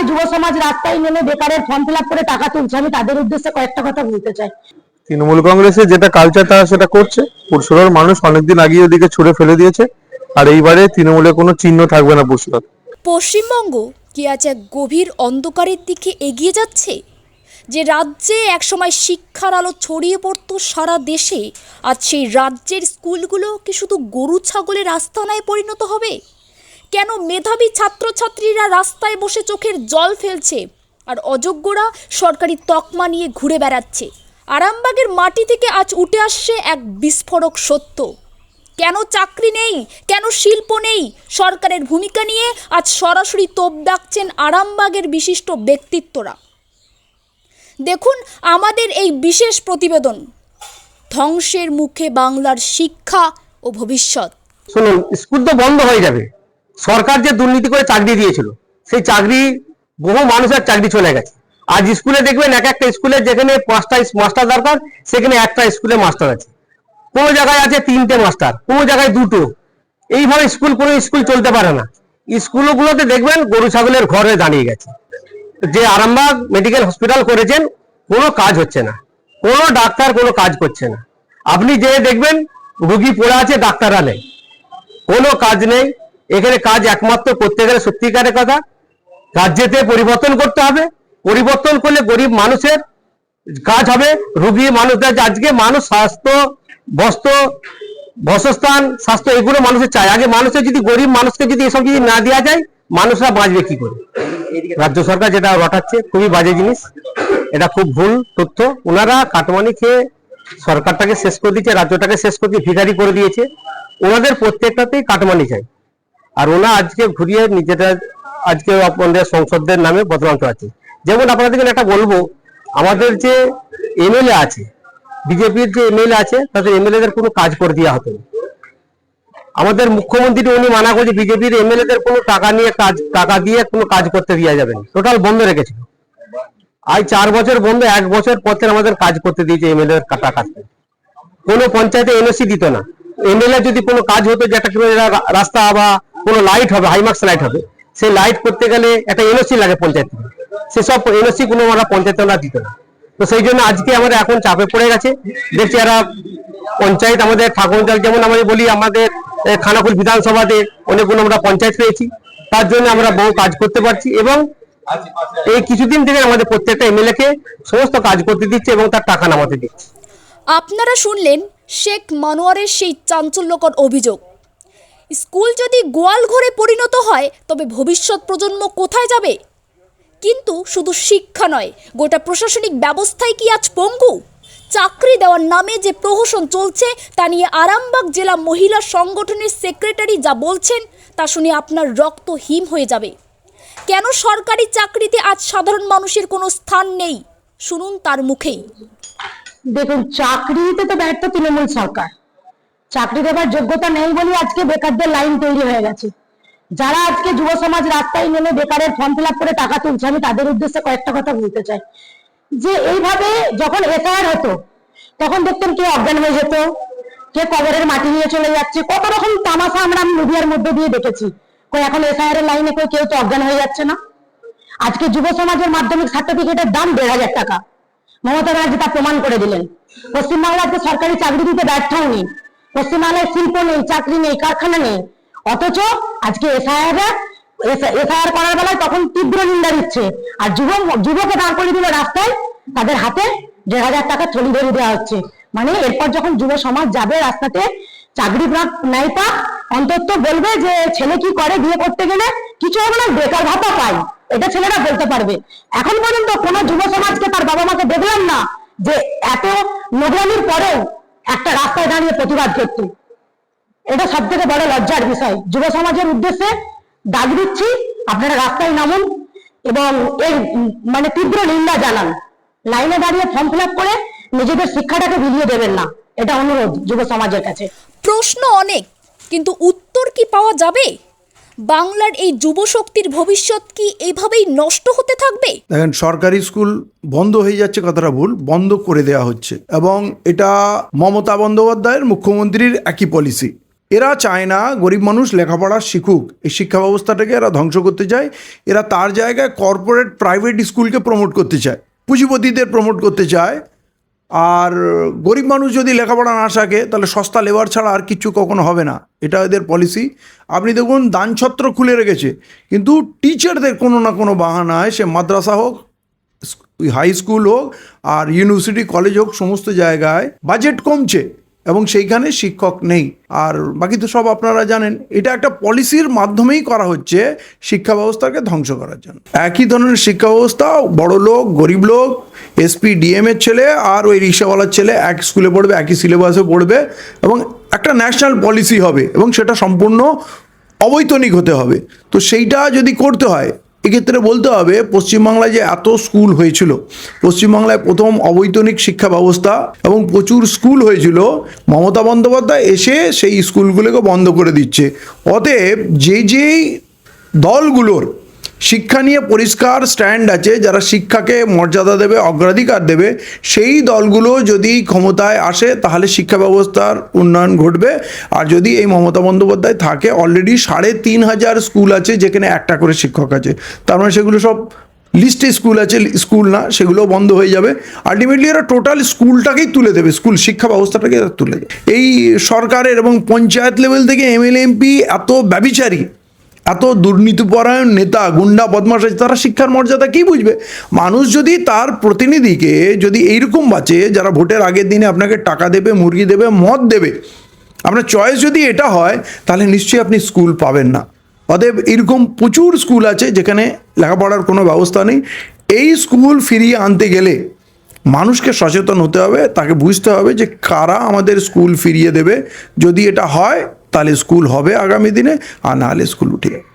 যুব সমাজ রাস্তায় নেমে বেকারের ফর্ম ফিল আপ করে টাকা তুলছে, আমি তাদের উদ্দেশ্যে কয়েকটা কথা বলতে চাই। তৃণমূল কংগ্রেসের যেটা কালচার তারা সেটা করছে। পুরসুরার মানুষ অনেকদিন আগে ওদিকে ছুড়ে ফেলে দিয়েছে, আর এইবারে তৃণমূলের কোনো চিহ্ন থাকবে না পুরসুরার। পশ্চিমবঙ্গ কি আজ এক গভীর অন্ধকারের দিকে এগিয়ে যাচ্ছে? যে রাজ্যে একসময় শিক্ষার আলো ছড়িয়ে পড়তো সারা দেশে, আজ সেই রাজ্যের স্কুলগুলো কি শুধু গরু ছাগলের আস্তানায় পরিণত হবে? কেন মেধাবী ছাত্রছাত্রীরা রাস্তায় বসে চোখের জল ফেলছে আর অযোগ্যরা সরকারি তকমা নিয়ে ঘুরে বেড়াচ্ছে? আরামবাগের মাটি থেকে আজ উঠে আসছে এক বিস্ফোরক সত্য। কেন চাকরি নেই, কেন শিল্প নেই, সরকারের ভূমিকা নিয়ে আজ সরাসরি তোপ দাগছেন আরামবাগের বিশিষ্ট ব্যক্তিত্বরা। দেখুন আমাদের এই বিশেষ প্রতিবেদন, ধ্বংসের মুখে বাংলার শিক্ষা ও ভবিষ্যৎ। শুনুন, স্কুল তো বন্ধ হয়ে যাবে। সরকার যে দুর্নীতি করে চাকরি দিয়েছিল, সেই চাকরি বহু মানুষের চাকরি চলে গেছে। আজ স্কুলে দেখবেন এক একটা স্কুলে যেখানে 5টা মাস্টার দরকার, সেখানে একটা স্কুলে মাস্টার আছে। কোনো জায়গায় আছে 3টে মাস্টার, কোনো জায়গায় 2টো। এইভাবে কোনো স্কুল চলতে পারে না। স্কুলগুলোতে দেখবেন গরু ছাগলের ঘরে দাঁড়িয়ে গেছে। যে আরামবাগ মেডিকেল হসপিটাল করেছেন, কোনো কাজ হচ্ছে না, কোনো ডাক্তার কোনো কাজ করছে না। আপনি যে দেখবেন রুগী পড়ে আছে, ডাক্তাররা নেই, কোনো কাজ নেই। এখানে কাজ একমাত্র করতে গেলে সত্যিকারের কথা রাজ্যেতে পরিবর্তন করতে হবে। পরিবর্তন করলে গরিব মানুষের কাজ হবে, রুগী মানুষদের। আজকে মানুষ স্বাস্থ্য, বস্ত্র, বাসস্থান, স্বাস্থ্য এগুলো মানুষের চাই। আগে মানুষের যদি গরিব মানুষকে যদি এসব যদি না দেওয়া যায়, মানুষরা বাঁচবে কি করে? রাজ্য সরকার যেটা রটাচ্ছে খুবই বাজে জিনিস, এটা খুব ভুল তথ্য। ওনারা কাটমানি খেয়ে সরকারটাকে শেষ করে দিয়েছে, রাজ্যটাকে শেষ করে দিয়ে ভিখারি করে দিয়েছে। ওনাদের প্রত্যেকটাতেই কাটমানি চাই, আর ওনা আজকে ঘুরিয়ে নিজেরা আজকে আপনাদের সংসদের নামে বদনাম আছে। যেমন আপনাদেরকে একটা বলবো, আমাদের যে এমএলএ আছে, বিজেপির যে এমএলএ আছে, তাদের এমএলএদের কোনো কাজ করে দেওয়া হতো না। আমাদের মুখ্যমন্ত্রী উনি মানা করছে বিজেপির এমএলএদের কোনো টাকা দিয়ে কোনো কাজ করতে দেওয়া যাবে না, টোটাল বন্ধ রেখেছিল। আজ 4 বছর বন্ধ, 1 বছর পর থেকে আমাদের কাজ করতে দিয়েছে এমএলএ টাকা। কোনো পঞ্চায়েতে এনওসি দিত না। এমএলএ যদি কোনো কাজ হতো, যে একটা রাস্তা বা কোনো লাইট হবে, হাইমার্কস লাইট হবে, সেই লাইট করতে গেলে একটা এনওসি লাগে পঞ্চায়েত থেকে। সেসব এনওসি কোনো আমরা পঞ্চায়েতে না দিত না। তো সেই জন্য আজকে আমরা এখন চাপে পড়ে গেছে। দেখছি এরা পঞ্চায়েত আমাদের ঠাকুরগাল, যেমন আমরা বলি আমাদের খানাকুল বিধানসভাতে অনেকগুলো আমরা পঞ্চায়েত পেয়েছি, তার জন্য আমরা বহু কাজ করতে পারছি। এবং এই কিছুদিন থেকে আমাদের প্রত্যেকটা এমএলএ কে সমস্ত কাজ করতে দিচ্ছে এবং তার টাকা নামাতে দিচ্ছে। আপনারা শুনলেন শেখ মনোয়ারের সেই চাঞ্চল্যকর অভিযোগ। স্কুল যদি গোয়াল ঘরে পরিণত হয়, তবে ভবিষ্যৎ প্রজন্ম কোথায় যাবে? কিন্তু শুধু শিক্ষা নয়, গোটা প্রশাসনিক ব্যবস্থায় কি আজ পঙ্গু? চাকরি দেওয়ার নামে যে প্রহসন চলছে, তা নিয়ে আরামবাগ জেলা মহিলা সংগঠনের সেক্রেটারি যা বলছেন, তা শুনে আপনার রক্ত হিম হয়ে যাবে। কেন সরকারি চাকরিতে আজ সাধারণ মানুষের কোনো স্থান নেই, শুনুন তার মুখেই। দেখুন, চাকরিতে তো ব্যর্থ তৃণমূল সরকার। চাকরি দেওয়ার যোগ্যতা নেই বলে আজকে বেকারদের লাইন তৈরি হয়ে গেছে। যারা আজকে যুব সমাজ রাস্তায় নেমে বেকারের ফর্ম ফিল আপ করে টাকা তুলছে, আমি তাদের উদ্দেশ্যে কয়েকটা কথা বলতে চাই। যে এইভাবে যখন এফআইআর হতো, তখন দেখতেন কে অজ্ঞান হয়ে যেত, কে কবরের মাটি নিয়ে চলে যাচ্ছে, কত রকম তামাশা আমরা মিডিয়ার মধ্যে দিয়ে দেখেছি। এখন এফআইআর এর লাইনে কেউ তো অজ্ঞান হয়ে যাচ্ছে না। আজকে যুব সমাজের মাধ্যমিক সার্টিফিকেটের দাম 1,500 টাকা। মমতা ব্যানার্জি তা প্রমাণ করে দিলেন। পশ্চিমবাংলাতে সরকারি চাকরি দিতে ব্যর্থ হয়নি। পশ্চিমবাংলায় শিল্প নেই, চাকরি নেই, কারখানা নেই। অথচ আজকে এফআইআর করার বেলায় তখন তীব্র নিন্দা দিচ্ছে, আর যুবকে দাঁড় করে দিল রাস্তায়, তাদের হাতে 1,500 টাকা থলি ধরে দেওয়া হচ্ছে। মানে এরপর যখন যুব সমাজ যাবে রাস্তাতে, চাকরি নাই পাক, অন্তত বলবে যে ছেলে কি করে বিয়ে করতে গেলে, কিছু হবে না, বেকার ভাতা পাই, এটা ছেলেরা বলতে পারবে। এখন পর্যন্ত কোন যুব সমাজকে তার বাবা মাকে দেখলাম না যে এত নোংরামির পরেও একটা রাস্তায় দাঁড়িয়ে প্রতিবাদ করতে। এটা সব থেকে বড় লজ্জার বিষয়। যুব সমাজের উদ্দেশ্যে ডাক দিচ্ছি, আপনারা রাস্তায় নামুন এবং এর তীব্র নিন্দা জানান। লাইনে দাঁড়িয়ে ফর্ম ফিল আপ করে নিজেদের শিক্ষাটাকে বিলিয়ে দেবেন না, এটা অনুরোধ যুব সমাজের কাছে। প্রশ্ন অনেক, কিন্তু উত্তর কি পাওয়া যাবে? বাংলার এই যুব শক্তির ভবিষ্যৎ কি এভাবেই নষ্ট হতে থাকবে? দেখেন, সরকারি স্কুল বন্ধ হয়ে যাচ্ছে কথাটা ভুল, বন্ধ করে দেওয়া হচ্ছে। এবং এটা মমতা বন্দ্যোপাধ্যায়ের মুখ্যমন্ত্রীর একই পলিসি। এরা চায় না গরিব মানুষ লেখাপড়া শিখুক, এই শিক্ষা ব্যবস্থাটাকে এরা ধ্বংস করতে চায়। এরা তার জায়গায় কর্পোরেট প্রাইভেট স্কুলকে প্রমোট করতে চায়, পুঁজিপতিদের প্রমোট করতে চায়। আর গরিব মানুষ যদি লেখাপড়া না শেখে তাহলে সস্তা লেবার ছাড়া আর কিছু কখনো হবে না, এটা এদের পলিসি। আপনি দেখুন দানছত্র খুলে রেখেছে, কিন্তু টিচারদের কোনো না কোনো বাহানায়, সে মাদ্রাসা হোক, হাই স্কুল হোক আর ইউনিভার্সিটি কলেজ হোক, সমস্ত জায়গায় বাজেট কমছে এবং সেইখানে শিক্ষক নেই। আর বাকি তো সব আপনারা জানেন, এটা একটা পলিসির মাধ্যমেই করা হচ্ছে শিক্ষা ব্যবস্থাকে ধ্বংস করার জন্য। একই ধরনের শিক্ষা ব্যবস্থা, বড় লোক গরিব লোক, এসপি ডিএম এর ছেলে আর ওই রিক্সাওয়ালার ছেলে এক স্কুলে পড়বে, একই সিলেবাসে পড়বে এবং একটা ন্যাশনাল পলিসি হবে এবং সেটা সম্পূর্ণ অবৈতনিক হতে হবে। তো সেইটা যদি করতে হয়, এক্ষেত্রে বলতে হবে পশ্চিমবাংলায় যে এত স্কুল হয়েছিল, পশ্চিমবাংলায় প্রথম অবৈতনিক শিক্ষা ব্যবস্থা এবং প্রচুর স্কুল হয়েছিল, মমতা বন্দ্যোপাধ্যায় এসে সেই স্কুলগুলোকে বন্ধ করে দিচ্ছে। অতএব যেই দলগুলোর শিক্ষা নিয়ে পরিষ্কার স্ট্যান্ড আছে, যারা শিক্ষাকে মর্যাদা দেবে, অগ্রাধিকার দেবে, সেই দলগুলো যদি ক্ষমতায় আসে তাহলে শিক্ষা ব্যবস্থার উন্নয়ন ঘটবে। আর যদি এই মমতা বন্দ্যোপাধ্যায় থাকে, অলরেডি 3,500 স্কুল আছে যেখানে একটা করে শিক্ষক আছে, তার মানে সেগুলো সব লিস্টে স্কুল আছে, স্কুল না, সেগুলো বন্ধ হয়ে যাবে। আলটিমেটলি এরা টোটাল স্কুলটাকেই তুলে দেবে, স্কুল শিক্ষা ব্যবস্থাটাকে এরা তুলে দেবে। এই সরকারের এবং পঞ্চায়েত লেভেল থেকে এমএলএ এমপি এত ব্যভিচারী, এত দুর্নীতিপরায়ণ নেতা, গুন্ডা বদমাশ আছে, তারা শিক্ষার মর্যাদা কী বুঝবে? মানুষ যদি তার প্রতিনিধিকে যদি এইরকম বাঁচে, যারা ভোটের আগের দিনে আপনাকে টাকা দেবে, মুরগি দেবে, মদ দেবে, আপনার চয়েস যদি এটা হয়, তাহলে নিশ্চয়ই আপনি স্কুল পাবেন না। অতএব এরকম প্রচুর স্কুল আছে যেখানে লেখাপড়ার কোনো ব্যবস্থা নেই। এই স্কুল ফিরিয়ে আনতে গেলে মানুষকে সচেতন হতে হবে, তাকে বুঝতে হবে যে কারা আমাদের স্কুল ফিরিয়ে দেবে। যদি এটা হয় তাহলে স্কুল হবে আগামী দিনে, আর নাহলে স্কুল উঠে যাবে।